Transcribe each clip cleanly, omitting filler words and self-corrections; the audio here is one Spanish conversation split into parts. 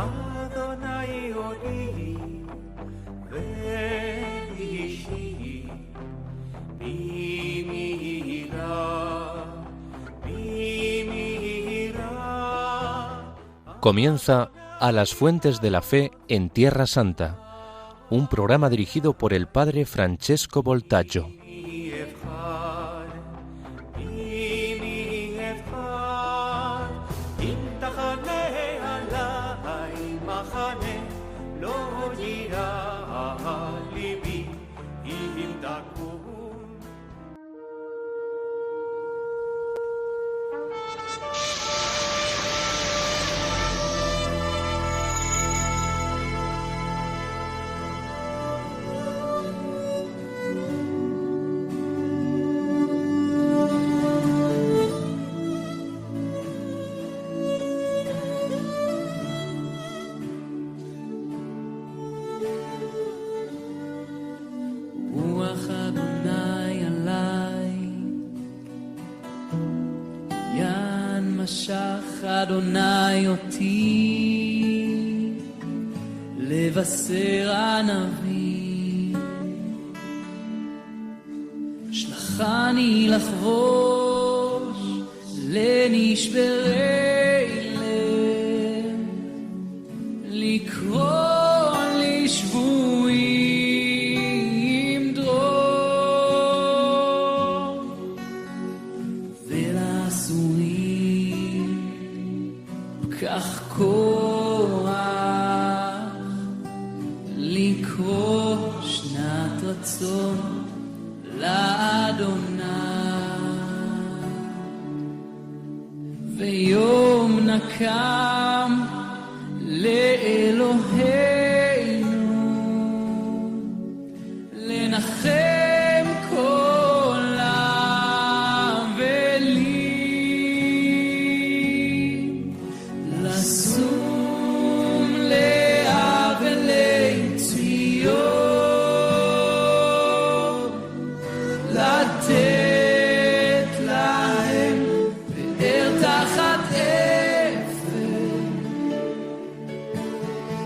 Adonai Odi Ve'ishi Bimira. Comienza A las Fuentes de la Fe en Tierra Santa, un programa dirigido por el padre Francesco Voltaggio. אדוני אותי לבשר ענבים, שלחני לחבוש לנשברי לב, לקרוא לשבויים דרור ולאסורים כך כוח לקרוא שנת רצון לאדוני, ויום נקם לאלוהינו לנחם כל האבלים, לשום לאבלי ציון, לתת להם פאר תחת אפר,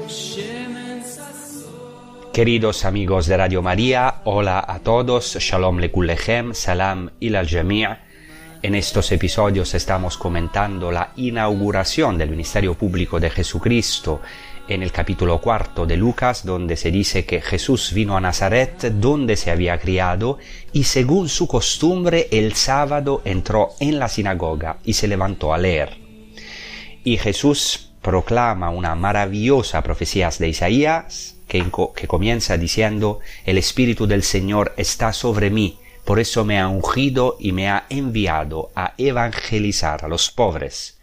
שמן ששון. Queridos amigos de Radio María, hola a todos, Shalom Lekulechem, Salam Ilal Jami'. En estos episodios estamos comentando la inauguración del ministerio público de Jesucristo en el capítulo 4 de Lucas, donde se dice que Jesús vino a Nazaret, donde se había criado, y según su costumbre el sábado entró en la sinagoga y se levantó a leer. Y Jesús proclama una maravillosa profecía de Isaías que comienza diciendo: el Espíritu del Señor está sobre mí, por eso me ha ungido y me ha enviado a evangelizar a los pobres.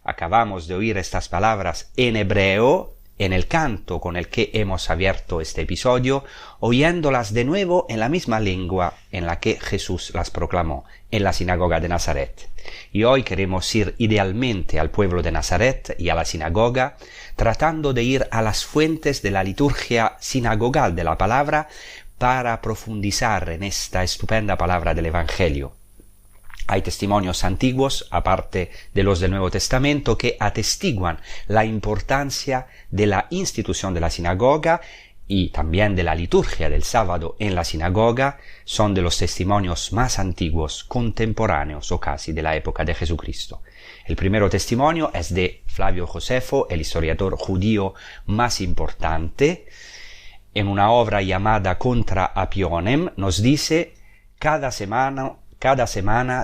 Acabamos de oír estas palabras en hebreo, en el canto con el que hemos abierto este episodio, oyéndolas de nuevo en la misma lengua en la que Jesús las proclamó, en la sinagoga de Nazaret. Y hoy queremos ir idealmente al pueblo de Nazaret y a la sinagoga, tratando de ir a las fuentes de la liturgia sinagogal de la palabra para profundizar en esta estupenda palabra del Evangelio. Hay testimonios antiguos, aparte de los del Nuevo Testamento, que atestiguan la importancia de la institución de la sinagoga y también de la liturgia del sábado en la sinagoga. Son de los testimonios más antiguos, contemporáneos o casi de la época de Jesucristo. El primero testimonio es de Flavio Josefo, el historiador judío más importante. En una obra llamada Contra Apionem nos dice: cada semana,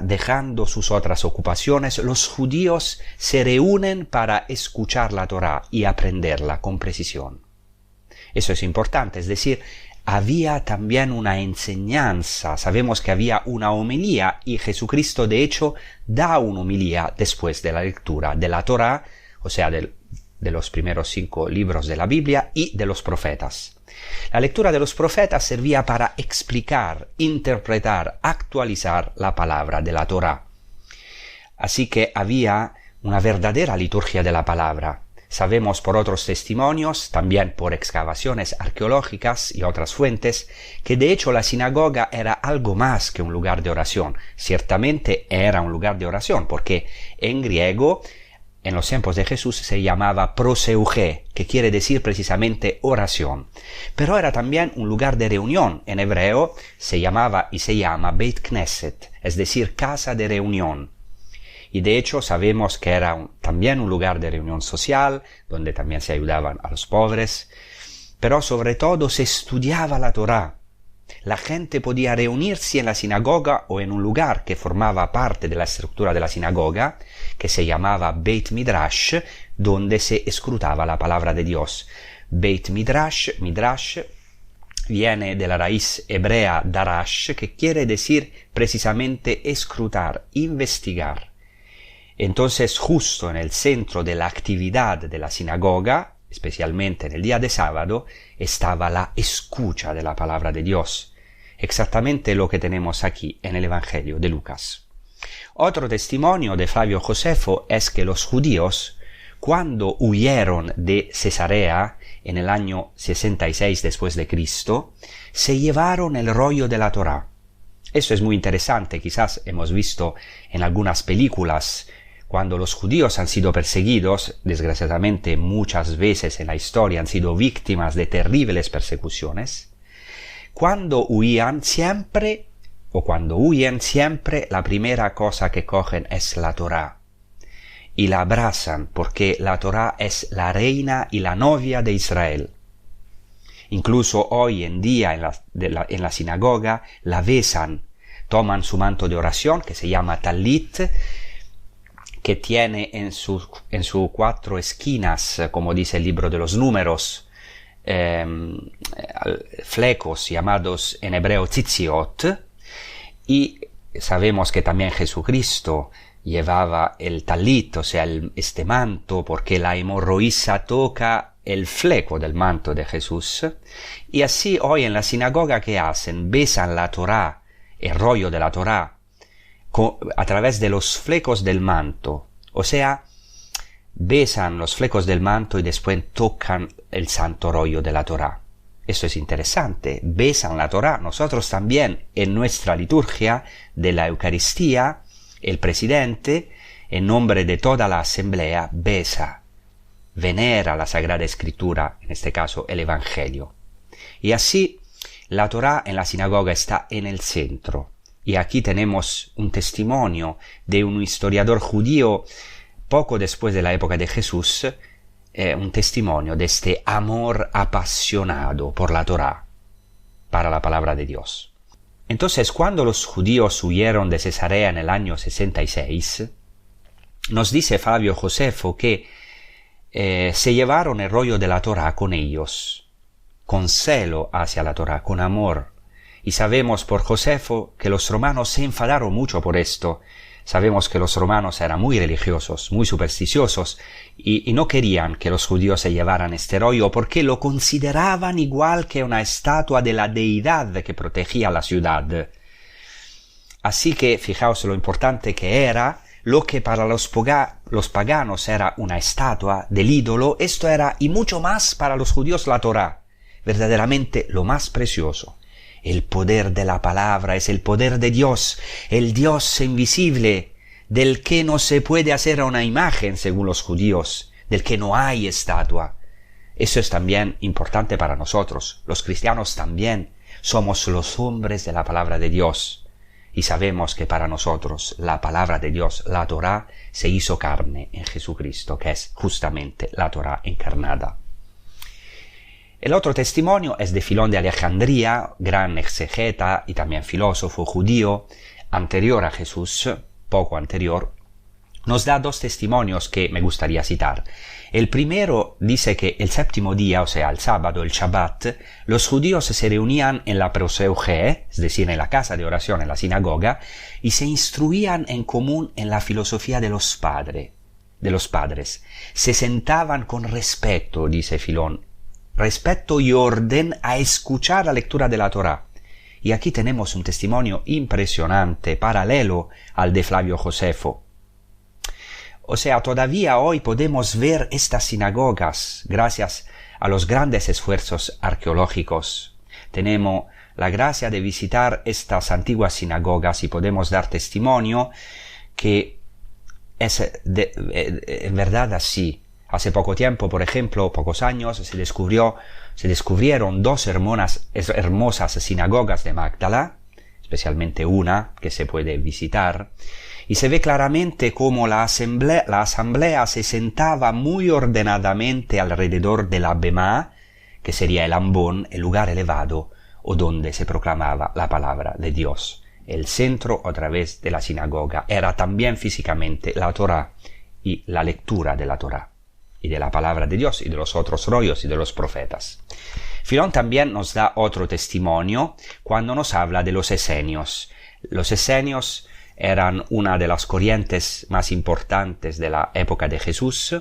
dejando sus otras ocupaciones, los judíos se reúnen para escuchar la Torá y aprenderla con precisión. Eso es importante, es decir, había también una enseñanza. Sabemos que había una homilía y Jesucristo de hecho da una homilía después de la lectura de la Torá, o sea, de los primeros 5 libros de la Biblia y de los profetas. La lectura de los profetas servía para explicar, interpretar, actualizar la palabra de la Torá. Así que había una verdadera liturgia de la palabra. Sabemos por otros testimonios, también por excavaciones arqueológicas y otras fuentes, que de hecho la sinagoga era algo más que un lugar de oración. Ciertamente era un lugar de oración, porque en griego en los tiempos de Jesús se llamaba proseuché, que quiere decir precisamente oración. Pero era también un lugar de reunión. En hebreo se llamaba y se llama Beit Knesset, es decir, casa de reunión. Y de hecho sabemos que era también un lugar de reunión social, donde también se ayudaban a los pobres. Pero sobre todo se estudiaba la Torá. La gente podía reunirse en la sinagoga o en un lugar que formaba parte de la estructura de la sinagoga, que se llamaba Beit Midrash, donde se escrutaba la palabra de Dios. Beit Midrash viene de la raíz hebrea darash, que quiere decir precisamente escrutar, investigar. Entonces, justo en el centro de la actividad de la sinagoga, especialmente en el día de sábado, estaba la escucha de la palabra de Dios. Exactamente lo que tenemos aquí en el Evangelio de Lucas. Otro testimonio de Flavio Josefo es que los judíos, cuando huyeron de Cesarea en el año 66 después de Cristo, se llevaron el rollo de la Torá. Eso es muy interesante, quizás hemos visto en algunas películas. Cuando los judíos han sido perseguidos, desgraciadamente muchas veces en la historia han sido víctimas de terribles persecuciones, cuando huyen siempre, la primera cosa que cogen es la Torá. Y la abrazan porque la Torá es la reina y la novia de Israel. Incluso hoy en día en la sinagoga la besan, toman su manto de oración que se llama talit, que tiene en sus 4 esquinas, como dice el libro de los números, flecos llamados en hebreo tzitziot, y sabemos que también Jesucristo llevaba el talit, o sea, este manto, porque la hemorroísa toca el fleco del manto de Jesús. Y así hoy en la sinagoga, ¿qué hacen? Besan la Torá, el rollo de la Torá, a través de los flecos del manto, o sea, besan los flecos del manto y después tocan el santo rollo de la Torá. Eso es interesante, besan la Torá. Nosotros también en nuestra liturgia de la Eucaristía, el presidente, en nombre de toda la asamblea, besa, venera la Sagrada Escritura, en este caso el Evangelio. Y así la Torá en la sinagoga está en el centro. Y aquí tenemos un testimonio de un historiador judío poco después de la época de Jesús, un testimonio de este amor apasionado por la Torá, para la palabra de Dios. Entonces, cuando los judíos huyeron de Cesarea en el año 66, nos dice Flavio Josefo que se llevaron el rollo de la Torá con ellos, con celo hacia la Torá, con amor. Y sabemos por Josefo que los romanos se enfadaron mucho por esto. Sabemos que los romanos eran muy religiosos, muy supersticiosos, y no querían que los judíos se llevaran este rollo porque lo consideraban igual que una estatua de la deidad que protegía la ciudad. Así que fijaos lo importante que era, lo que para los paganos era una estatua del ídolo, esto era y mucho más para los judíos la Torá, verdaderamente lo más precioso. El poder de la palabra es el poder de Dios, el Dios invisible, del que no se puede hacer una imagen según los judíos, del que no hay estatua. Eso es también importante para nosotros. Los cristianos también somos los hombres de la palabra de Dios. Y sabemos que para nosotros la palabra de Dios, la Torá, se hizo carne en Jesucristo, que es justamente la Torá encarnada. El otro testimonio es de Filón de Alejandría, gran exegeta y también filósofo judío, anterior a Jesús, poco anterior. Nos da 2 testimonios que me gustaría citar. El primero dice que el séptimo día, o sea, el sábado, el Shabbat, los judíos se reunían en la proseuché, es decir, en la casa de oración, en la sinagoga, y se instruían en común en la filosofía de los padres. Se sentaban con respeto, dice Filón, respeto y orden a escuchar la lectura de la Torá. Y aquí tenemos un testimonio impresionante, paralelo al de Flavio Josefo. O sea, todavía hoy podemos ver estas sinagogas gracias a los grandes esfuerzos arqueológicos. Tenemos la gracia de visitar estas antiguas sinagogas y podemos dar testimonio que en verdad así. Hace poco tiempo, por ejemplo, pocos años, se descubrieron dos hermosas sinagogas de Magdala, especialmente una que se puede visitar, y se ve claramente cómo la asamblea se sentaba muy ordenadamente alrededor de la bemá, que sería el ambón, el lugar elevado, o donde se proclamaba la palabra de Dios. El centro, a través de la sinagoga, era también físicamente la Torá y la lectura de la Torá, y de la palabra de Dios, y de los otros rollos, y de los profetas. Filón también nos da otro testimonio cuando nos habla de los esenios. Los esenios eran una de las corrientes más importantes de la época de Jesús,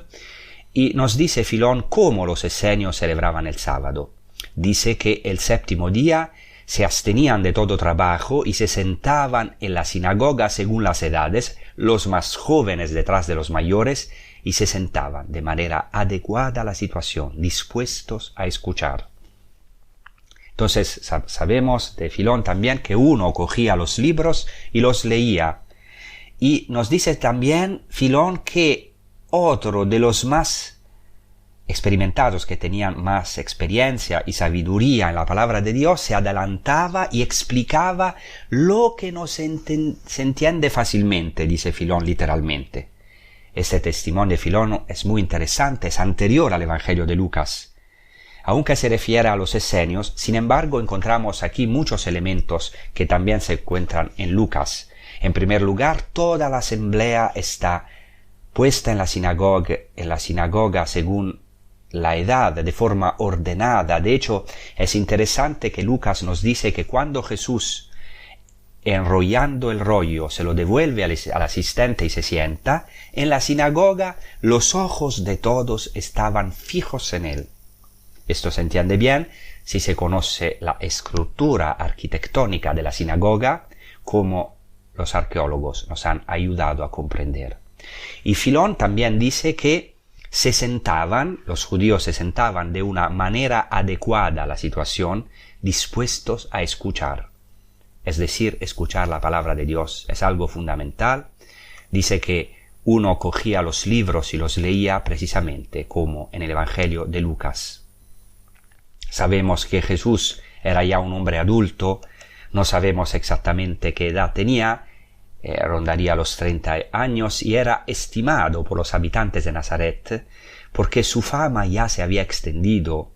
y nos dice Filón cómo los esenios celebraban el sábado. Dice que el séptimo día se abstenían de todo trabajo y se sentaban en la sinagoga según las edades, los más jóvenes detrás de los mayores, y se sentaban de manera adecuada a la situación, dispuestos a escuchar. Entonces sabemos de Filón también que uno cogía los libros y los leía. Y nos dice también Filón que otro de los más experimentados, que tenían más experiencia y sabiduría en la palabra de Dios, se adelantaba y explicaba lo que no se entiende fácilmente, dice Filón literalmente. Este testimonio de Filón es muy interesante, es anterior al Evangelio de Lucas. Aunque se refiere a los esenios, sin embargo encontramos aquí muchos elementos que también se encuentran en Lucas. En primer lugar, toda la asamblea está puesta en la sinagoga según la edad, de forma ordenada. De hecho, es interesante que Lucas nos dice que cuando Jesús, enrollando el rollo, se lo devuelve al asistente y se sienta, en la sinagoga los ojos de todos estaban fijos en él. Esto se entiende bien si se conoce la estructura arquitectónica de la sinagoga, como los arqueólogos nos han ayudado a comprender. Y Filón también dice que los judíos se sentaban de una manera adecuada a la situación, dispuestos a escuchar. Es decir, escuchar la palabra de Dios es algo fundamental. Dice que uno cogía los libros y los leía precisamente como en el Evangelio de Lucas. Sabemos que Jesús era ya un hombre adulto, no sabemos exactamente qué edad tenía, rondaría los 30 años, y era estimado por los habitantes de Nazaret porque su fama ya se había extendido,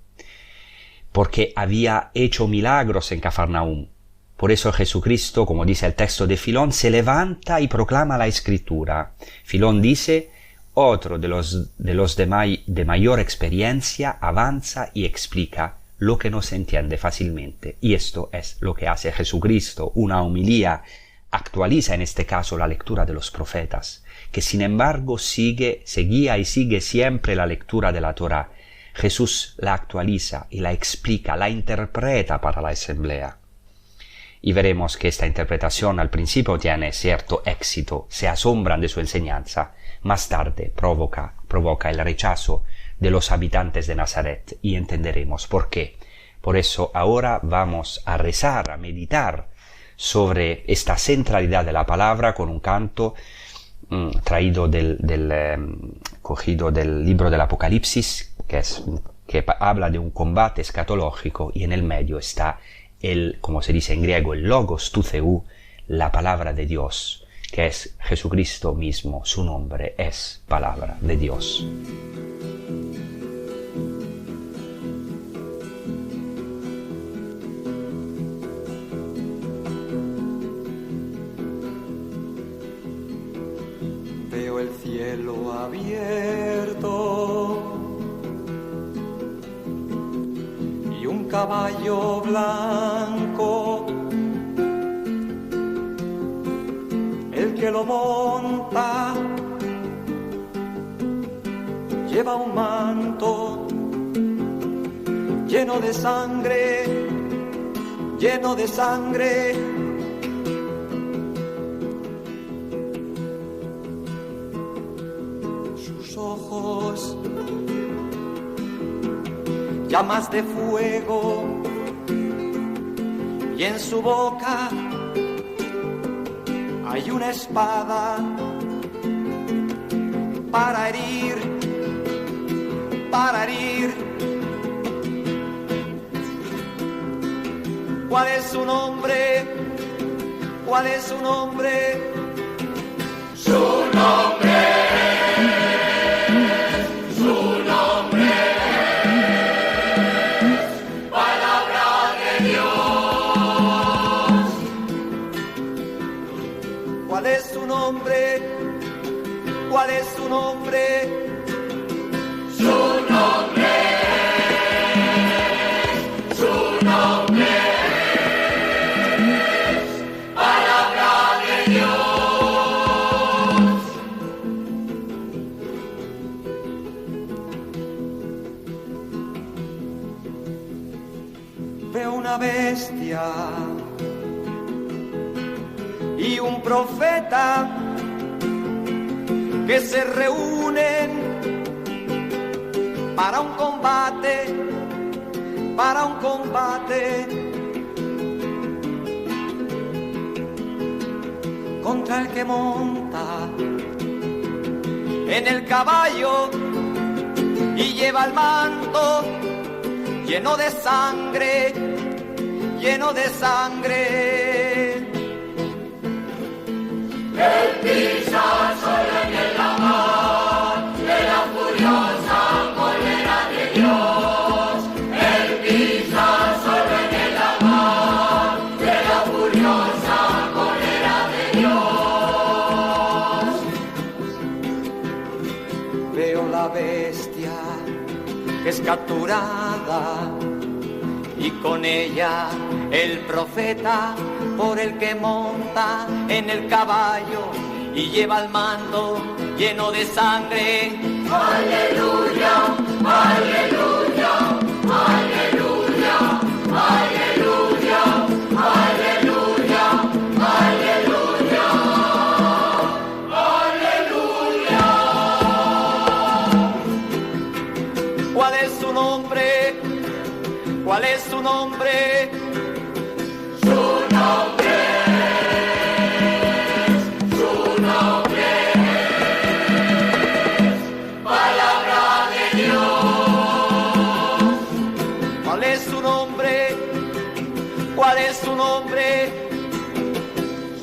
porque había hecho milagros en Cafarnaúm. Por eso Jesucristo, como dice el texto de Filón, se levanta y proclama la Escritura. Filón dice: otro de los de mayor experiencia avanza y explica lo que no se entiende fácilmente. Y esto es lo que hace Jesucristo. Una homilía actualiza en este caso la lectura de los profetas, que sin embargo seguía y sigue siempre la lectura de la Torá. Jesús la actualiza y la explica, la interpreta para la asamblea. Y veremos que esta interpretación al principio tiene cierto éxito, se asombran de su enseñanza, más tarde provoca el rechazo de los habitantes de Nazaret, y entenderemos por qué. Por eso ahora vamos a rezar, a meditar sobre esta centralidad de la palabra con un canto traído cogido del libro del Apocalipsis, que habla de un combate escatológico, y en el medio está como se dice en griego, el logos tu theou, la palabra de Dios, que es Jesucristo mismo. Su nombre es palabra de Dios. Veo el cielo abierto y un caballo blanco, el que lo monta lleva un manto lleno de sangre, lleno de sangre. Sus ojos llamas de fuego, y en su boca hay una espada para herir, para herir. ¿Cuál es su nombre? ¿Cuál es su nombre? Su nombre es, su nombre es palabra de Dios. ¿Cuál es su nombre? ¿Cuál es su nombre? Su nombre es, su nombre es palabra de Dios. Veo una bestia y un profeta que se reúnen para un combate, para un combate contra el que monta en el caballo y lleva el manto lleno de sangre, lleno de sangre. Él pisa solo en la mar de la furiosa cólera de Dios. Él pisa solo en la mar de la furiosa cólera de Dios. Veo la bestia que es capturada y con ella el profeta por el que monta en el caballo y lleva el mando lleno de sangre. Aleluya, aleluya, aleluya, aleluya, aleluya, aleluya, aleluya. ¿Cuál es su nombre? ¿Cuál es su nombre? Su nombre es, su nombre es palabra de Dios. ¿Cuál es su nombre? ¿Cuál es su nombre?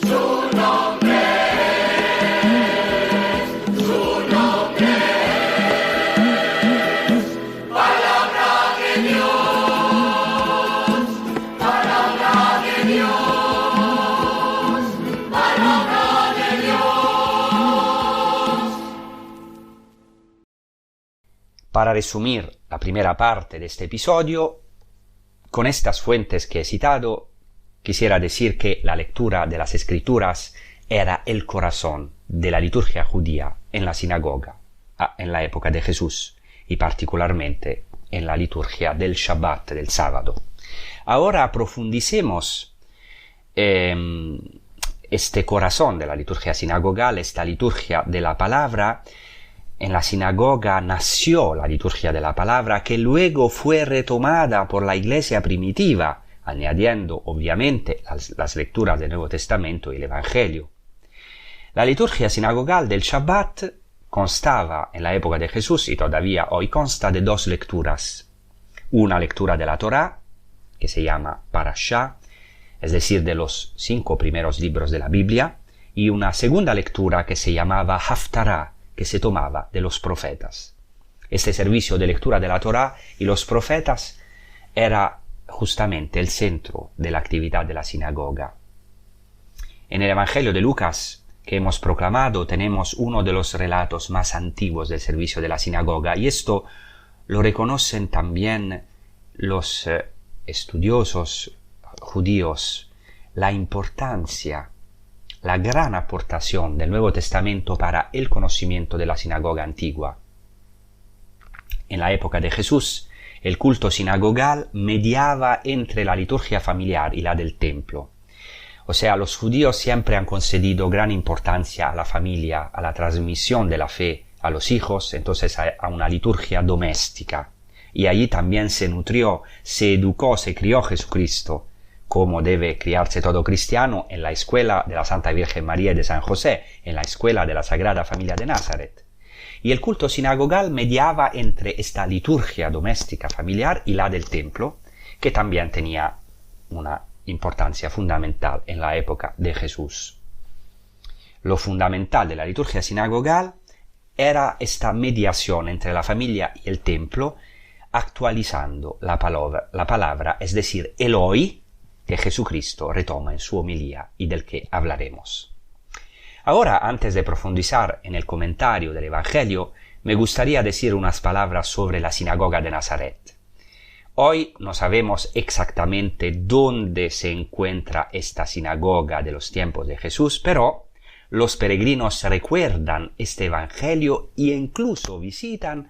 Su nombre es, su nombre es palabra de Dios. Para resumir la primera parte de este episodio, con estas fuentes que he citado, quisiera decir que la lectura de las Escrituras era el corazón de la liturgia judía en la sinagoga en la época de Jesús y particularmente en la liturgia del Shabbat, del sábado. Ahora profundicemos este corazón de la liturgia sinagogal, esta liturgia de la palabra. En la sinagoga nació la liturgia de la palabra, que luego fue retomada por la iglesia primitiva, añadiendo obviamente las lecturas del Nuevo Testamento y el Evangelio. La liturgia sinagogal del Shabbat constaba en la época de Jesús y todavía hoy consta de dos lecturas. Una lectura de la Torá, que se llama Parashá, es decir, de los 5 primeros libros de la Biblia, y una segunda lectura que se llamaba Haftará, que se tomaba de los profetas. Este servicio de lectura de la Torá y los profetas era justamente el centro de la actividad de la sinagoga. En el Evangelio de Lucas, que hemos proclamado, tenemos uno de los relatos más antiguos del servicio de la sinagoga, y esto lo reconocen también los estudiosos judíos, la importancia, la gran aportación del Nuevo Testamento para el conocimiento de la sinagoga antigua. En la época de Jesús, el culto sinagogal mediaba entre la liturgia familiar y la del templo. O sea, los judíos siempre han concedido gran importancia a la familia, a la transmisión de la fe a los hijos, entonces a una liturgia doméstica. Y allí también se nutrió, se educó, se crió Jesucristo, como debe criarse todo cristiano, en la escuela de la Santa Virgen María y de San José, en la escuela de la Sagrada Familia de Nazaret. y el culto sinagogal mediaba entre esta liturgia doméstica familiar y la del templo, que también tenía una importancia fundamental en la época de Jesús. Lo fundamental de la liturgia sinagogal era esta mediación entre la familia y el templo, actualizando la palabra, es decir, el hoy, que Jesucristo retoma en su homilía y del que hablaremos. Ahora, antes de profundizar en el comentario del Evangelio, me gustaría decir unas palabras sobre la sinagoga de Nazaret. Hoy no sabemos exactamente dónde se encuentra esta sinagoga de los tiempos de Jesús, pero los peregrinos recuerdan este Evangelio e incluso visitan,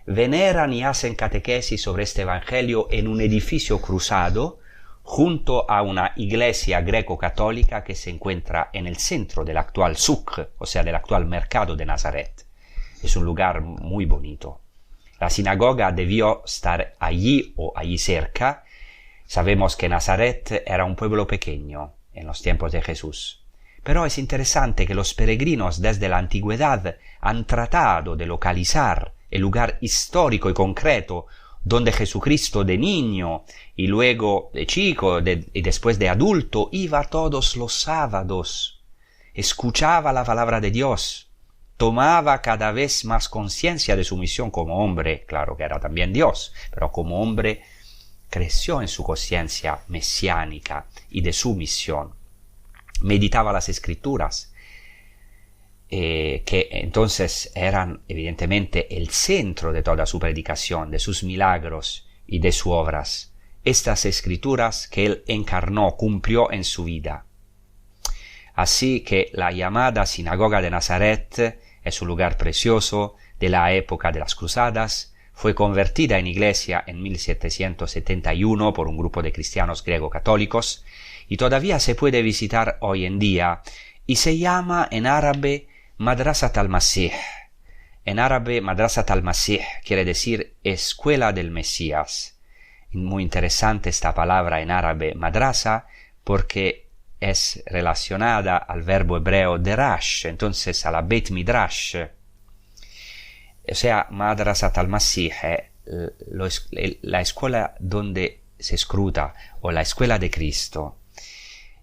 veneran y hacen catequesis sobre este Evangelio en un edificio cruzado junto a una iglesia greco-católica que se encuentra en el centro del actual Sucre, o sea, del actual mercado de Nazaret. Es un lugar muy bonito. La sinagoga debió estar allí o allí cerca. Sabemos que Nazaret era un pueblo pequeño en los tiempos de Jesús. Pero es interesante que los peregrinos desde la antigüedad han tratado de localizar el lugar histórico y concreto donde Jesucristo de niño y luego de chico y después de adulto iba todos los sábados, escuchaba la palabra de Dios, tomaba cada vez más conciencia de su misión como hombre, claro que era también Dios, pero como hombre creció en su conciencia mesiánica y de su misión. Meditaba las Escrituras, que entonces eran evidentemente el centro de toda su predicación, de sus milagros y de sus obras. Estas Escrituras que él encarnó, cumplió en su vida. Así que la llamada Sinagoga de Nazaret es un lugar precioso de la época de las Cruzadas. Fue convertida en iglesia en 1771 por un grupo de cristianos griego-católicos y todavía se puede visitar hoy en día y se llama en árabe Madrasat al-Masih. En árabe Madrasat al-Masih quiere decir escuela del Mesías. Muy interesante esta palabra en árabe madrasa porque es relacionada al verbo hebreo derash, entonces a la Beit Midrash. O sea, Madrasat al-Masih, la escuela donde se escruta, o la escuela de Cristo.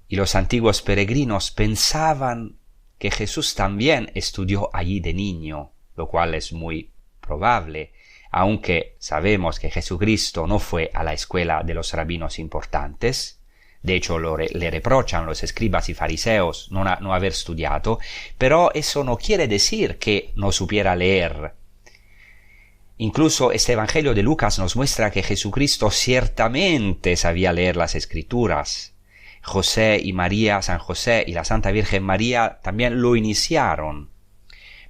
Y los antiguos peregrinos pensaban que Jesús también estudió allí de niño, lo cual es muy probable, aunque sabemos que Jesucristo no fue a la escuela de los rabinos importantes. De hecho, le reprochan los escribas y fariseos no haber estudiado, pero eso no quiere decir que no supiera leer. Incluso este Evangelio de Lucas nos muestra que Jesucristo ciertamente sabía leer las Escrituras. José y María, San José y la Santa Virgen María también lo iniciaron.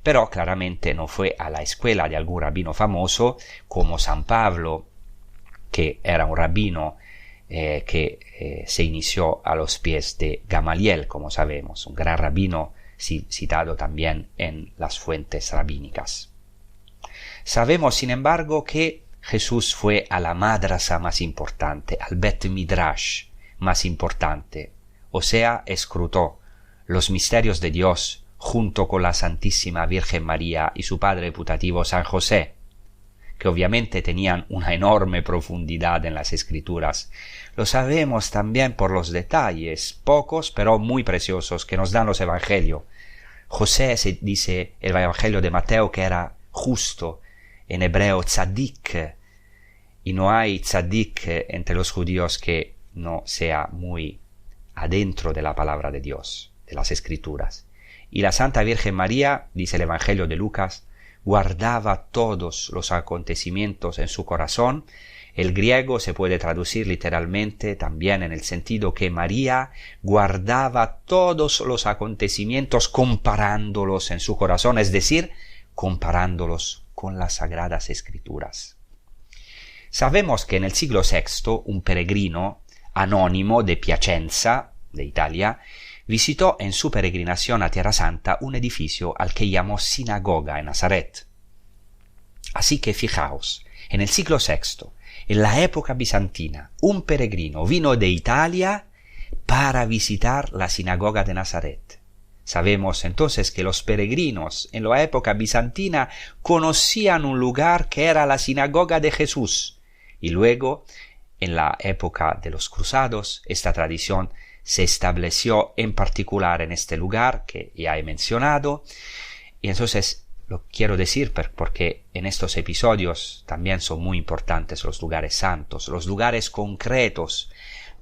Pero claramente no fue a la escuela de algún rabino famoso como San Pablo, que era un rabino que se inició a los pies de Gamaliel, como sabemos, un gran rabino citado también en las fuentes rabínicas. Sabemos, sin embargo, que Jesús fue a la madrasa más importante, al Bet Midrash más importante, o sea, escrutó los misterios de Dios junto con la Santísima Virgen María y su padre putativo San José, que obviamente tenían una enorme profundidad en las Escrituras. Lo sabemos también por los detalles, pocos pero muy preciosos, que nos dan los Evangelios. José, se dice el Evangelio de Mateo, que era justo, en hebreo tzadik, y no hay tzadik entre los judíos que no sea muy adentro de la palabra de Dios, de las Escrituras. Y la Santa Virgen María, dice el Evangelio de Lucas, guardaba todos los acontecimientos en su corazón. El griego se puede traducir literalmente también en el sentido que María guardaba todos los acontecimientos comparándolos en su corazón, es decir, comparándolos con las Sagradas Escrituras. Sabemos que en el siglo VI un peregrino anónimo de Piacenza, de Italia, visitó en su peregrinación a Tierra Santa un edificio al que llamó sinagoga en Nazaret. Así que fijaos, en el siglo VI, en la época bizantina, un peregrino vino de Italia para visitar la sinagoga de Nazaret. Sabemos entonces que los peregrinos en la época bizantina conocían un lugar que era la sinagoga de Jesús, y luego, en la época de los cruzados, esta tradición se estableció en particular en este lugar que ya he mencionado, y entonces lo quiero decir porque en estos episodios también son muy importantes los lugares santos, los lugares concretos.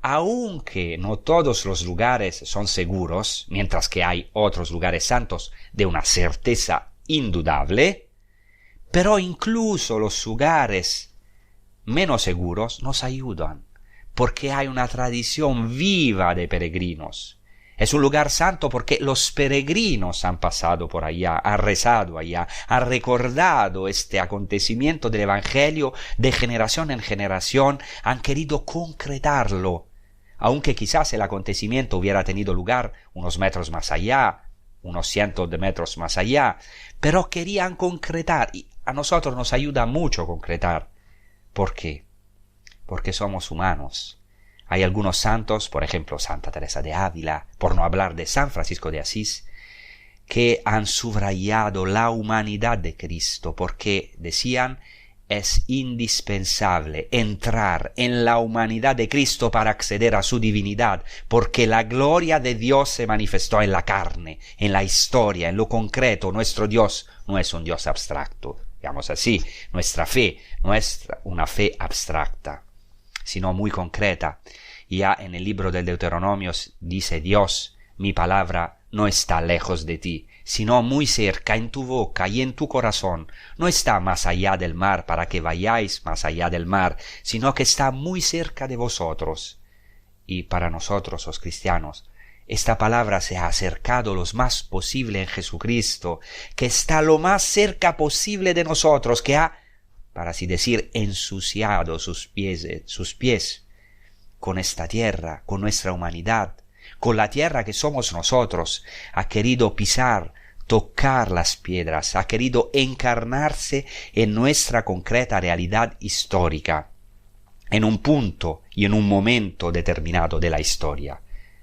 Aunque no todos los lugares son seguros, mientras que hay otros lugares santos de una certeza indudable, pero incluso los lugares menos seguros nos ayudan, porque hay una tradición viva de peregrinos. Es un lugar santo porque los peregrinos han pasado por allá, han rezado allá, han recordado este acontecimiento del Evangelio de generación en generación, han querido concretarlo. Aunque quizás el acontecimiento hubiera tenido lugar unos metros más allá, unos cientos de metros más allá, pero querían concretar, y a nosotros nos ayuda mucho concretar. ¿Por qué? Porque somos humanos. Hay algunos santos, por ejemplo Santa Teresa de Ávila, por no hablar de San Francisco de Asís, que han subrayado la humanidad de Cristo, porque decían: es indispensable entrar en la humanidad de Cristo para acceder a su divinidad, porque la gloria de Dios se manifestó en la carne, en la historia, en lo concreto. Nuestro Dios no es un Dios abstracto, digamos así. Nuestra fe no es una fe abstracta, sino muy concreta. Ya en el libro del Deuteronomio dice Dios: mi palabra no está lejos de ti, sino muy cerca, en tu boca y en tu corazón. No está más allá del mar para que vayáis más allá del mar, sino que está muy cerca de vosotros. Y para nosotros, los cristianos, esta palabra se ha acercado lo más posible en Jesucristo, que está lo más cerca posible de nosotros, que ha, para así decir, ensuciado sus pies con esta tierra, con nuestra humanidad, con la tierra que somos nosotros. Ha querido pisar, tocar las piedras, ha querido encarnarse en nuestra concreta realidad histórica, en un punto y en un momento determinado de la historia.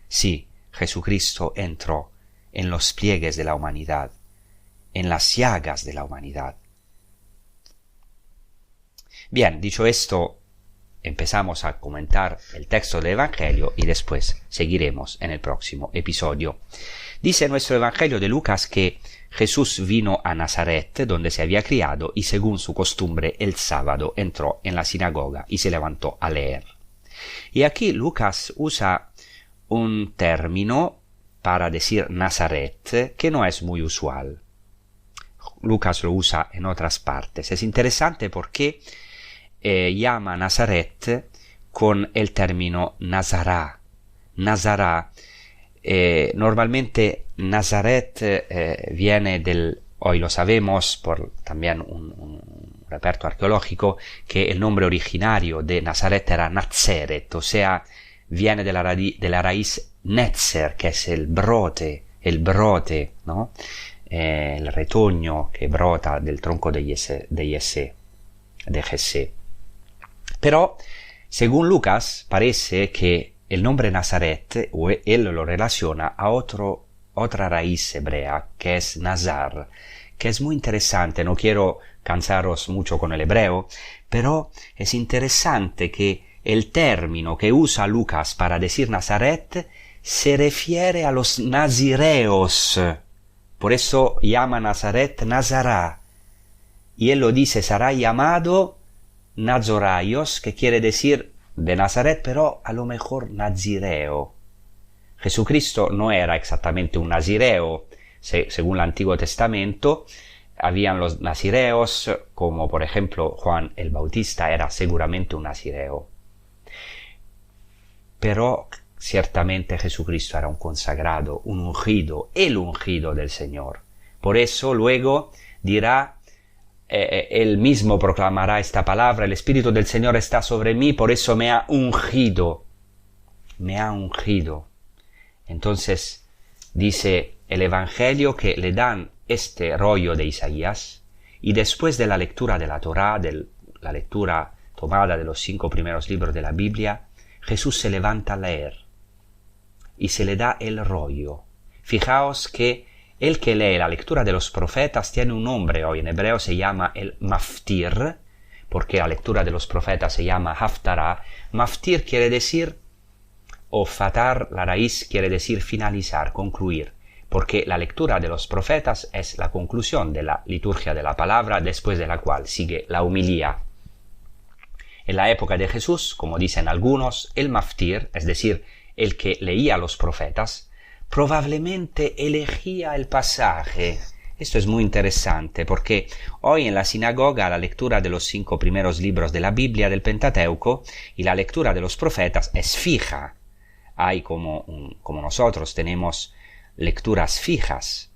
Sí, Jesucristo entró en los pliegues de la humanidad, en las llagas de la humanidad. Bien, dicho esto, empezamos a comentar el texto del Evangelio y después seguiremos en el próximo episodio. Dice nuestro Evangelio de Lucas que Jesús vino a Nazaret, donde se había criado, y según su costumbre el sábado entró en la sinagoga y se levantó a leer. Y aquí Lucas usa un término para decir Nazaret que no es muy usual. Lucas lo usa en otras partes. Es interesante porque llama Nazaret con el término Nazará. Nazará. Normalmente Nazaret viene del, hoy lo sabemos por también un reperto arqueológico, que el nombre originario de Nazaret era Nazeret, o sea, viene de la raíz netzer, que es el brote, ¿no? El retoño que brota del tronco de Jessé. Pero, según Lucas, parece que el nombre Nazaret, él lo relaciona a otra raíz hebrea, que es Nazar, que es muy interesante. No quiero cansaros mucho con el hebreo, pero es interesante que el término que usa Lucas para decir Nazaret se refiere a los nazireos. Por eso llama Nazaret Nazará. Y él lo dice, será llamado Nazoraios, que quiere decir de Nazaret, pero a lo mejor nazireo. Jesucristo no era exactamente un nazireo. Según el Antiguo Testamento, habían los nazireos, como por ejemplo Juan el Bautista era seguramente un nazireo. Pero ciertamente Jesucristo era un consagrado, un ungido, el ungido del Señor. Por eso luego dirá, él mismo proclamará esta palabra: el Espíritu del Señor está sobre mí, por eso me ha ungido. Me ha ungido. Entonces dice el Evangelio que le dan este rollo de Isaías, y después de la lectura de la Torá, de la lectura tomada de los 5 primeros libros de la Biblia, Jesús se levanta a leer y se le da el rollo. Fijaos que el que lee la lectura de los profetas tiene un nombre hoy en hebreo, se llama el maftir, porque la lectura de los profetas se llama haftarah. Maftir quiere decir, o fatar, la raíz quiere decir finalizar, concluir, porque la lectura de los profetas es la conclusión de la liturgia de la palabra, después de la cual sigue la homilía. En la época de Jesús, como dicen algunos, el maftir, es decir, el que leía los profetas, probablemente elegía el pasaje. Esto es muy interesante porque hoy en la sinagoga la lectura de los 5 primeros libros de la Biblia del Pentateuco y la lectura de los profetas es fija. Hay como nosotros tenemos lecturas fijas.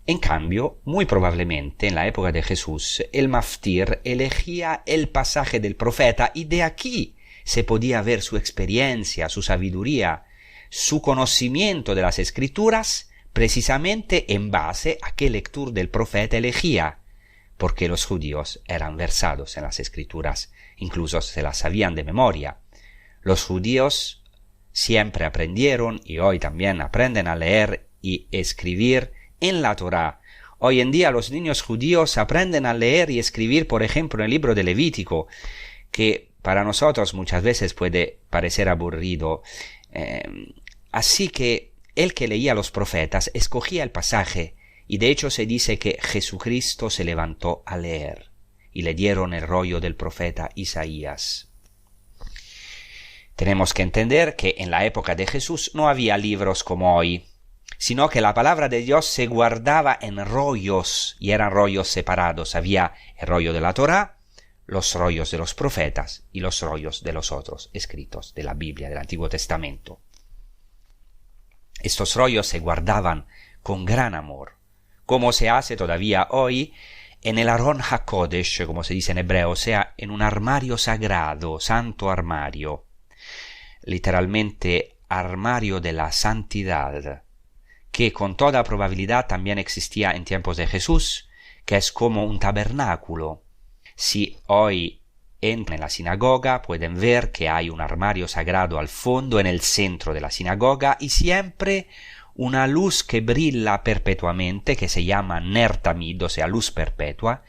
En cambio, muy probablemente en la época de Jesús, el maftir elegía el pasaje del profeta y de aquí se podía ver su experiencia, su sabiduría, su conocimiento de las Escrituras, precisamente en base a qué lectura del profeta elegía, porque los judíos eran versados en las Escrituras, incluso se las sabían de memoria. Los judíos siempre aprendieron y hoy también aprenden a leer y escribir en la Torá. Hoy en día los niños judíos aprenden a leer y escribir, por ejemplo, en el libro de Levítico, que para nosotros muchas veces puede parecer aburrido. Así que el que leía los profetas escogía el pasaje y de hecho se dice que Jesucristo se levantó a leer y le dieron el rollo del profeta Isaías. Tenemos que entender que en la época de Jesús no había libros como hoy, sino que la palabra de Dios se guardaba en rollos y eran rollos separados. Había el rollo de la Torá, los rollos de los profetas y los rollos de los otros escritos de la Biblia, del Antiguo Testamento. Estos rollos se guardaban con gran amor, como se hace todavía hoy en el Aron HaKodesh, como se dice en hebreo, o sea, en un armario sagrado, santo armario, literalmente armario de la santidad, que con toda probabilidad también existía en tiempos de Jesús, que es como un tabernáculo. Si hoy entran en la sinagoga pueden ver que hay un armario sagrado al fondo en el centro de la sinagoga y siempre una luz que brilla perpetuamente, que se llama Ner Tamid, o sea, luz perpetua,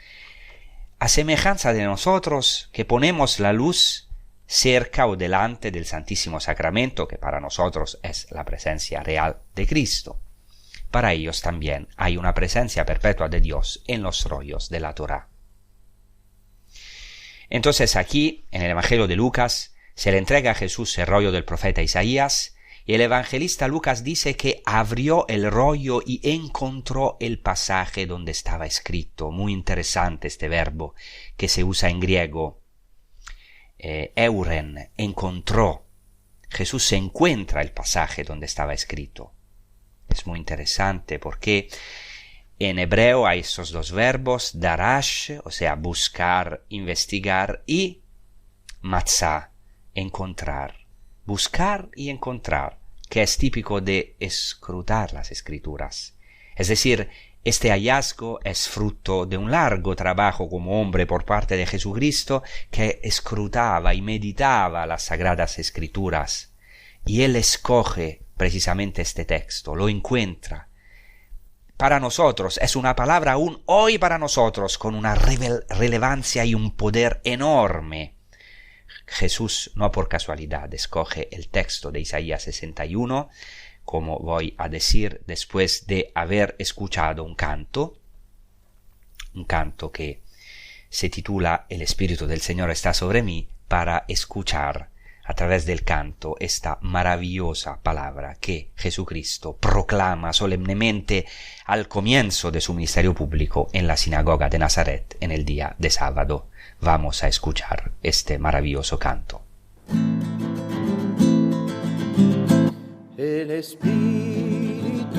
a semejanza de nosotros que ponemos la luz cerca o delante del Santísimo Sacramento, que para nosotros es la presencia real de Cristo. Para ellos también hay una presencia perpetua de Dios en los rollos de la Torá. Entonces aquí, en el Evangelio de Lucas, se le entrega a Jesús el rollo del profeta Isaías, y el evangelista Lucas dice que abrió el rollo y encontró el pasaje donde estaba escrito. Muy interesante este verbo que se usa en griego. Euren, encontró. Jesús se encuentra el pasaje donde estaba escrito. Es muy interesante porque en hebreo hay estos dos verbos, darash, o sea, buscar, investigar, y matzah, encontrar. Buscar y encontrar, que es típico de escrutar las Escrituras. Es decir, este hallazgo es fruto de un largo trabajo como hombre por parte de Jesucristo, que escrutaba y meditaba las Sagradas Escrituras. Y él escoge precisamente este texto, lo encuentra. Para nosotros es una palabra aún hoy para nosotros con una relevancia y un poder enorme. Jesús no por casualidad escoge el texto de Isaías 61, como voy a decir después de haber escuchado un canto que se titula El Espíritu del Señor está sobre mí, para escuchar a través del canto esta maravillosa palabra que Jesucristo proclama solemnemente al comienzo de su ministerio público en la sinagoga de Nazaret en el día de sábado. Vamos a escuchar este maravilloso canto. El Espíritu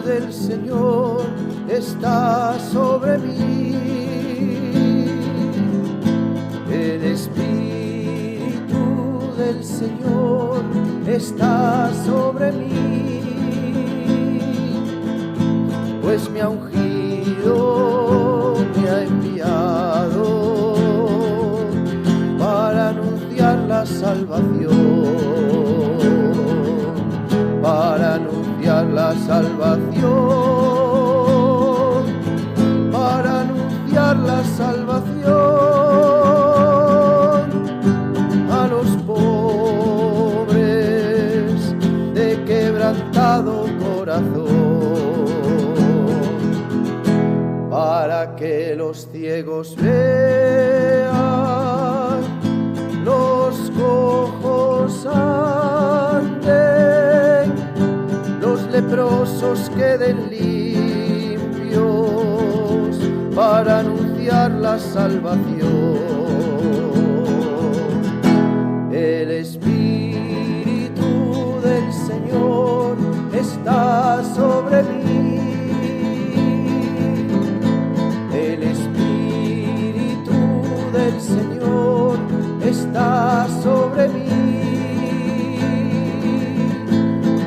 del Señor está sobre mí. El Espíritu del Señor está sobre mí, pues me ha ungido, me ha enviado para anunciar la salvación, para anunciar anunciar la salvación, para anunciar la salvación a los pobres de quebrantado corazón, para que los ciegos vean, los cojos anden, los leprosos queden limpios, para anunciar la salvación. El Espíritu del Señor está sobre mí. El Espíritu del Señor está sobre mí,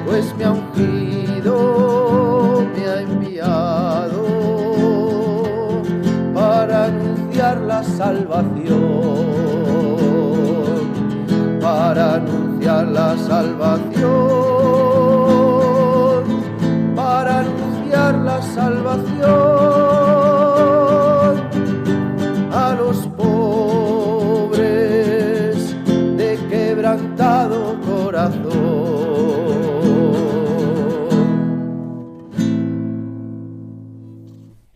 pues me ha ungido, me ha enviado para anunciar la salvación, para anunciar la salvación, para anunciar la salvación a los pobres de quebrantado corazón.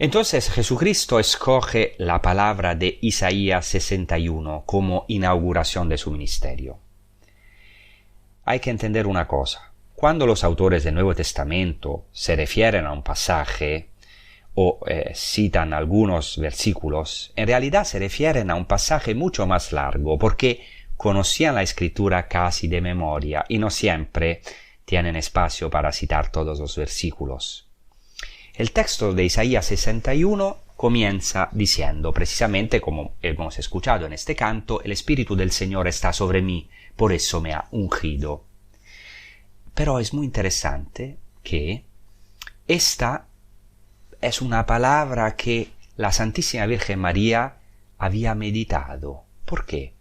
Entonces Jesucristo escoge la palabra de Isaías 61 como inauguración de su ministerio. Hay que entender una cosa. Cuando los autores del Nuevo Testamento se refieren a un pasaje o citan algunos versículos, en realidad se refieren a un pasaje mucho más largo, porque conocían la Escritura casi de memoria y no siempre tienen espacio para citar todos los versículos. El texto de Isaías 61 comienza diciendo, precisamente como hemos escuchado en este canto, el Espíritu del Señor está sobre mí, por eso me ha ungido. Pero es muy interesante que esta es una palabra que la Santísima Virgen María había meditado. ¿Por qué?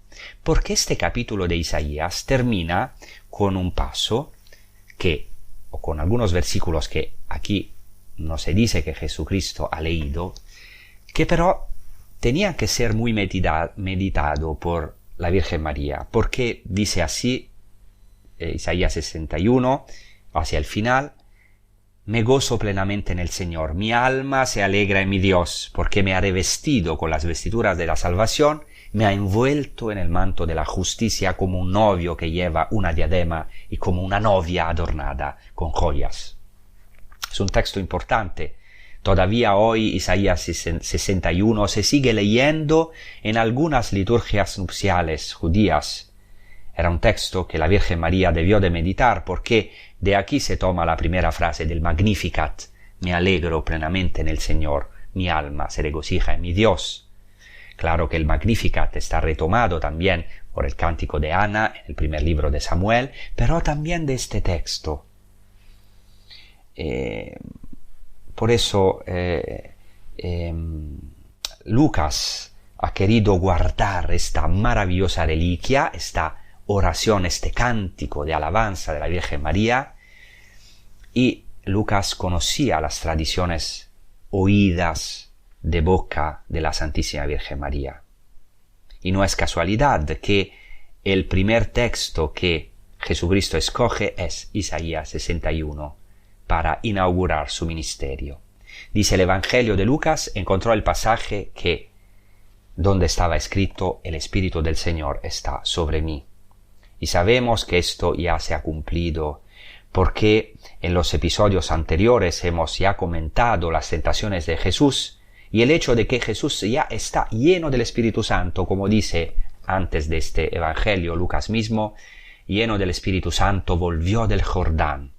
Porque este capítulo de Isaías termina con un paso que, o con algunos versículos que aquí no se dice que Jesucristo ha leído, que pero tenía que ser muy meditado por la Virgen María, porque dice así, Isaías 61, hacia el final, me gozo plenamente en el Señor, mi alma se alegra en mi Dios, porque me ha revestido con las vestiduras de la salvación, me ha envuelto en el manto de la justicia como un novio que lleva una diadema y como una novia adornada con joyas. Es un texto importante. Todavía hoy Isaías 61 se sigue leyendo en algunas liturgias nupciales judías. Era un texto que la Virgen María debió de meditar porque de aquí se toma la primera frase del Magnificat. Me alegro plenamente en el Señor, mi alma se regocija en mi Dios. Claro que el Magnificat está retomado también por el cántico de Ana en el primer libro de Samuel, pero también de este texto. Por eso Lucas ha querido guardar esta maravillosa reliquia, esta oración, este cántico de alabanza de la Virgen María, y Lucas conocía las tradiciones oídas de boca de la Santísima Virgen María. Y no es casualidad que el primer texto que Jesucristo escoge es Isaías 61 para inaugurar su ministerio. Dice el Evangelio de Lucas, encontró el pasaje que donde estaba escrito el Espíritu del Señor está sobre mí. Y sabemos que esto ya se ha cumplido, porque en los episodios anteriores hemos ya comentado las tentaciones de Jesús y el hecho de que Jesús ya está lleno del Espíritu Santo, como dice antes de este Evangelio Lucas mismo, lleno del Espíritu Santo volvió del Jordán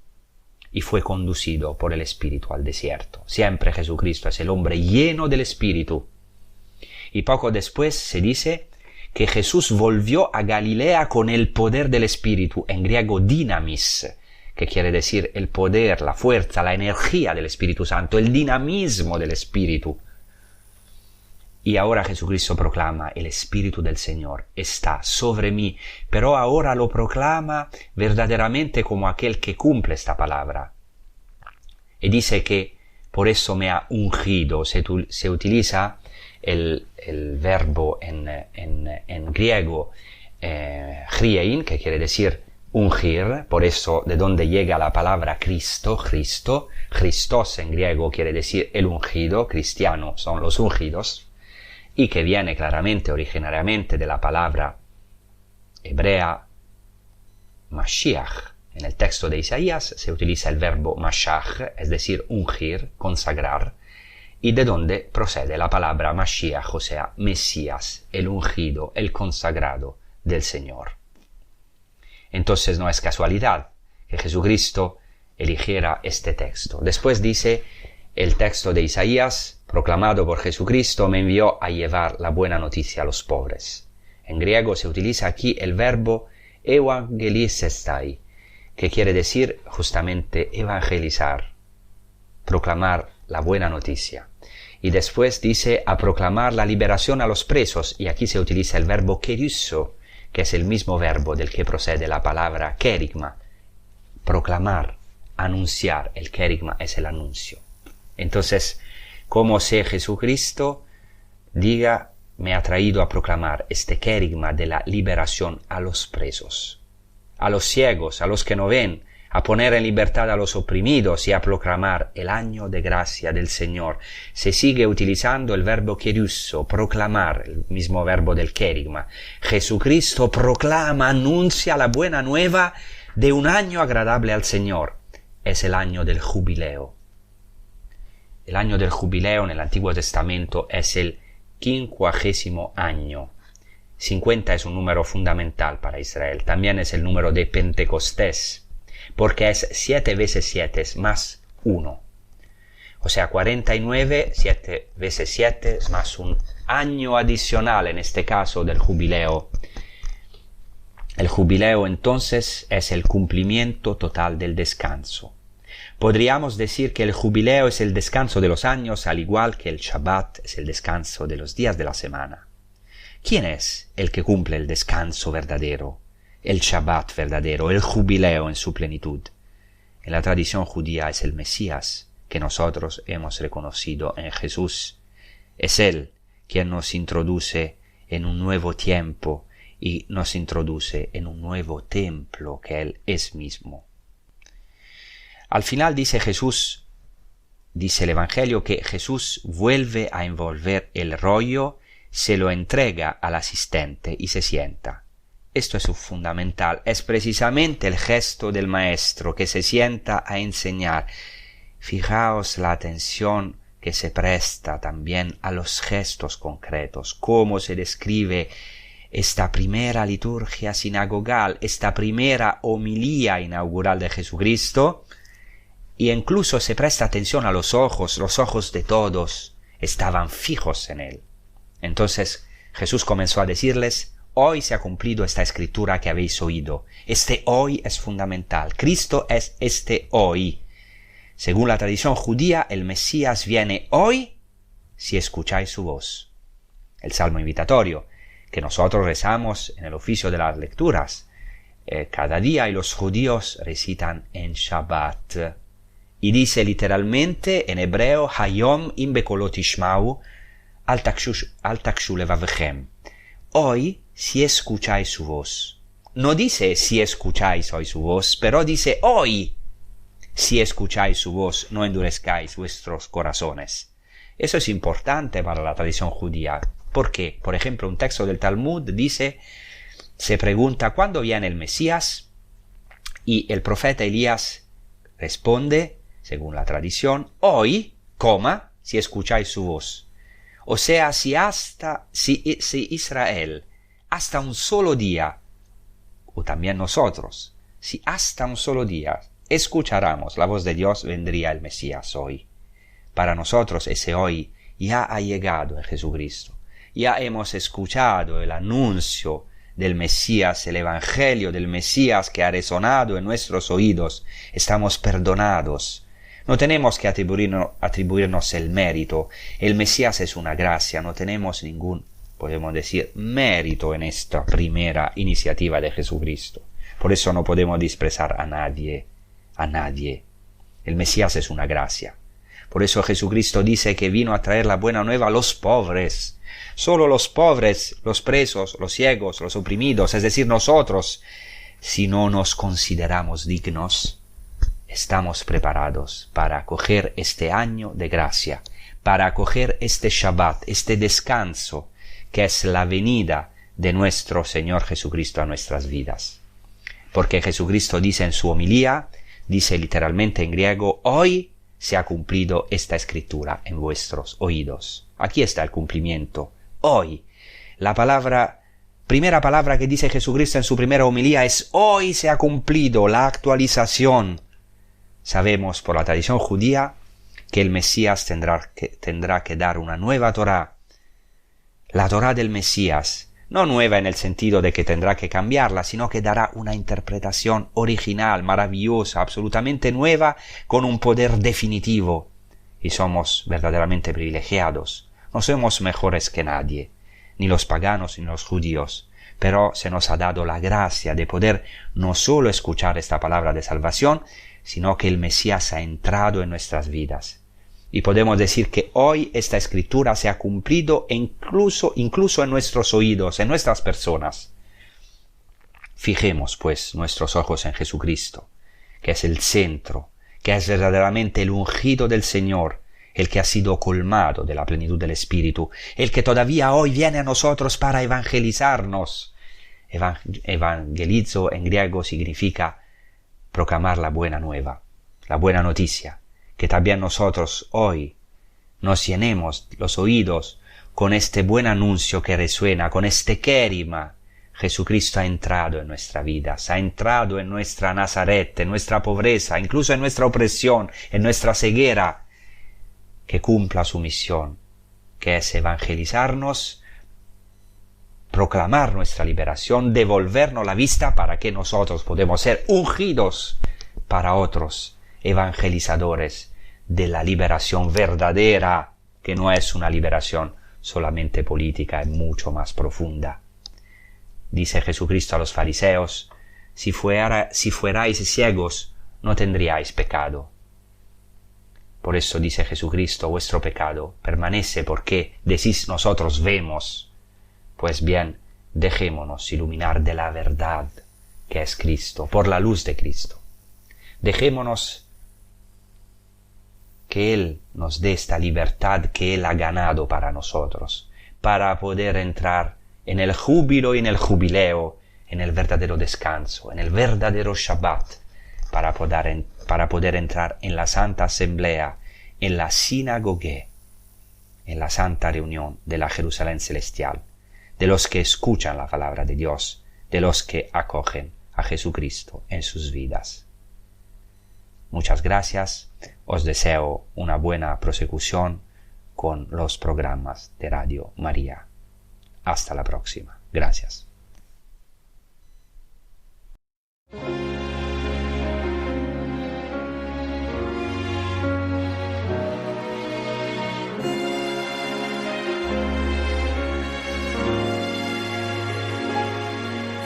y fue conducido por el Espíritu al desierto. Siempre Jesucristo es el hombre lleno del Espíritu. Y poco después se dice que Jesús volvió a Galilea con el poder del Espíritu, en griego dinamis, que quiere decir el poder, la fuerza, la energía del Espíritu Santo, el dinamismo del Espíritu. Y ahora Jesucristo proclama, el Espíritu del Señor está sobre mí, pero ahora lo proclama verdaderamente como aquel que cumple esta palabra. y dice que por eso me ha ungido. Se utiliza el verbo en griego chriein, que quiere decir ungir, por eso de donde llega la palabra Cristo, Christos en griego quiere decir el ungido, cristiano son los ungidos, y que viene claramente, originariamente, de la palabra hebrea Mashiach. En el texto de Isaías se utiliza el verbo Mashiach, es decir, ungir, consagrar, y de donde procede la palabra Mashiach, o sea, Mesías, el ungido, el consagrado del Señor. Entonces no es casualidad que Jesucristo eligiera este texto. Después dice el texto de Isaías, proclamado por Jesucristo, me envió a llevar la buena noticia a los pobres. En griego se utiliza aquí el verbo evangelisestai, que quiere decir justamente evangelizar, proclamar la buena noticia. Y después dice a proclamar la liberación a los presos, y aquí se utiliza el verbo kerusso, que es el mismo verbo del que procede la palabra kerigma, proclamar, anunciar. El kerigma es el anuncio. Entonces, como si Jesucristo diga, me ha traído a proclamar este kerigma de la liberación a los presos, a los ciegos, a los que no ven, a poner en libertad a los oprimidos y a proclamar el año de gracia del Señor. Se sigue utilizando el verbo kerusso, proclamar, el mismo verbo del kerigma. Jesucristo proclama, anuncia la buena nueva de un año agradable al Señor. Es el año del jubileo. El año del jubileo en el Antiguo Testamento es el 50º año. 50 es un número fundamental para Israel. También es el número de Pentecostés, porque es 7 veces 7 más 1. O sea, 49, 7 veces 7 más un año adicional, en este caso del jubileo. El jubileo entonces es el cumplimiento total del descanso. Podríamos decir que el jubileo es el descanso de los años, al igual que el Shabbat es el descanso de los días de la semana. ¿Quién es el que cumple el descanso verdadero, el Shabbat verdadero, el jubileo en su plenitud? En la tradición judía es el Mesías, que nosotros hemos reconocido en Jesús. Es Él quien nos introduce en un nuevo tiempo y nos introduce en un nuevo templo que Él es mismo. Al final dice el Evangelio que Jesús vuelve a envolver el rollo, se lo entrega al asistente y se sienta. Esto es fundamental, es precisamente el gesto del maestro que se sienta a enseñar. Fijaos la atención que se presta también a los gestos concretos, cómo se describe esta primera liturgia sinagogal, esta primera homilía inaugural de Jesucristo, y incluso se presta atención a los ojos de todos estaban fijos en él. Entonces Jesús comenzó a decirles, hoy se ha cumplido esta escritura que habéis oído. Este hoy es fundamental. Cristo es este hoy. Según la tradición judía, el Mesías viene hoy si escucháis su voz. El salmo invitatorio, que nosotros rezamos en el oficio de las lecturas cada día, y los judíos recitan en Shabbat. Y dice literalmente en hebreo, Hayom im bekolot tishmau al takshu levavechem. Hoy, si escucháis su voz. No dice si escucháis hoy su voz, pero dice hoy, si escucháis su voz, no endurezcáis vuestros corazones. Eso es importante para la tradición judía. ¿Por qué? Por ejemplo, un texto del Talmud dice, se pregunta, ¿cuándo viene el Mesías? Y el profeta Elías responde, según la tradición, hoy, si escucháis su voz. O sea, si Israel, hasta un solo día, o también nosotros, si hasta un solo día escucháramos la voz de Dios, vendría el Mesías hoy. Para nosotros ese hoy ya ha llegado en Jesucristo. Ya hemos escuchado el anuncio del Mesías, el Evangelio del Mesías que ha resonado en nuestros oídos. Estamos perdonados. No tenemos que atribuirnos el mérito. El Mesías es una gracia. No tenemos ningún, podemos decir, mérito en esta primera iniciativa de Jesucristo. Por eso no podemos despreciar a nadie. El Mesías es una gracia. Por eso Jesucristo dice que vino a traer la buena nueva a los pobres. Solo los pobres, los presos, los ciegos, los oprimidos, es decir, nosotros, si no nos consideramos dignos, estamos preparados para acoger este año de gracia, para acoger este Shabbat, este descanso, que es la venida de nuestro Señor Jesucristo a nuestras vidas. Porque Jesucristo dice en su homilía, dice literalmente en griego, hoy se ha cumplido esta escritura en vuestros oídos. Aquí está el cumplimiento. Hoy. La primera palabra que dice Jesucristo en su primera homilía es hoy se ha cumplido la actualización. Sabemos por la tradición judía que el Mesías tendrá que dar una nueva Torá. La Torá del Mesías, no nueva en el sentido de que tendrá que cambiarla, sino que dará una interpretación original, maravillosa, absolutamente nueva, con un poder definitivo. Y somos verdaderamente privilegiados. No somos mejores que nadie, ni los paganos ni los judíos, pero se nos ha dado la gracia de poder no solo escuchar esta palabra de salvación, sino que el Mesías ha entrado en nuestras vidas. Y podemos decir que hoy esta escritura se ha cumplido incluso en nuestros oídos, en nuestras personas. Fijemos, pues, nuestros ojos en Jesucristo, que es el centro, que es verdaderamente el ungido del Señor, el que ha sido colmado de la plenitud del Espíritu, el que todavía hoy viene a nosotros para evangelizarnos. Evangelizo en griego significa proclamar la buena nueva, la buena noticia, que también nosotros hoy nos llenemos los oídos con este buen anuncio que resuena, con este querigma. Jesucristo ha entrado en nuestra vida, ha entrado en nuestra Nazaret, en nuestra pobreza, incluso en nuestra opresión, en nuestra ceguera, que cumpla su misión, que es evangelizarnos, proclamar nuestra liberación, devolvernos la vista para que nosotros podamos ser ungidos para otros evangelizadores de la liberación verdadera, que no es una liberación solamente política, es mucho más profunda. Dice Jesucristo a los fariseos, si fuerais ciegos, no tendríais pecado. Por eso dice Jesucristo, vuestro pecado permanece porque decís nosotros vemos. Pues bien, dejémonos iluminar de la verdad que es Cristo, por la luz de Cristo. Dejémonos que Él nos dé esta libertad que Él ha ganado para nosotros, para poder entrar en el júbilo y en el jubileo, en el verdadero descanso, en el verdadero Shabbat, para poder entrar en la Santa Asamblea, en la sinagoga, en la Santa Reunión de la Jerusalén Celestial, de los que escuchan la palabra de Dios, de los que acogen a Jesucristo en sus vidas. Muchas gracias, os deseo una buena prosecución con los programas de Radio María. Hasta la próxima. Gracias.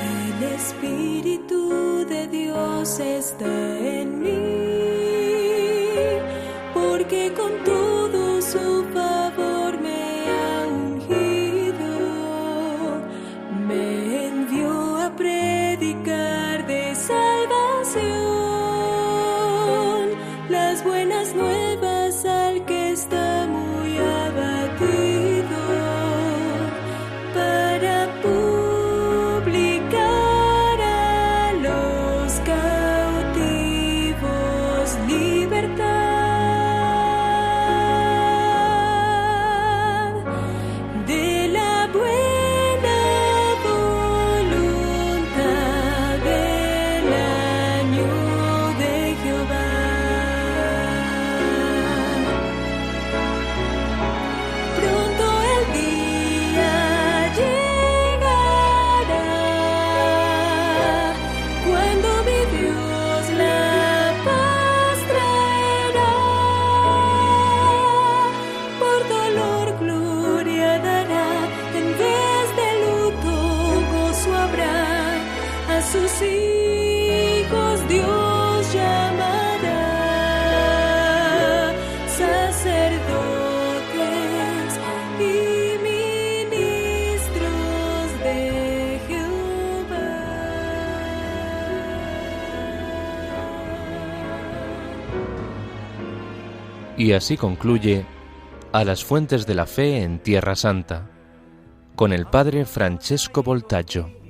El Espíritu de Dios está en mí, porque con todo su favor me ha ungido, me envió a predicar de salvación, las buenas nuevas al que está muy abatido, para publicar a los cautivos libertad. Sus hijos Dios llamará. Y así concluye A las fuentes de la fe en Tierra Santa, con el padre Francesco Voltaggio.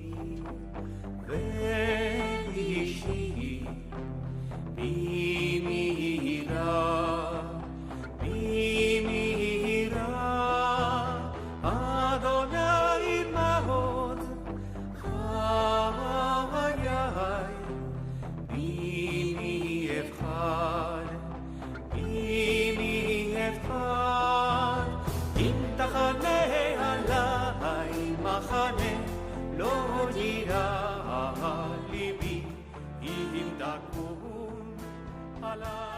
ליבי אם תקום עליי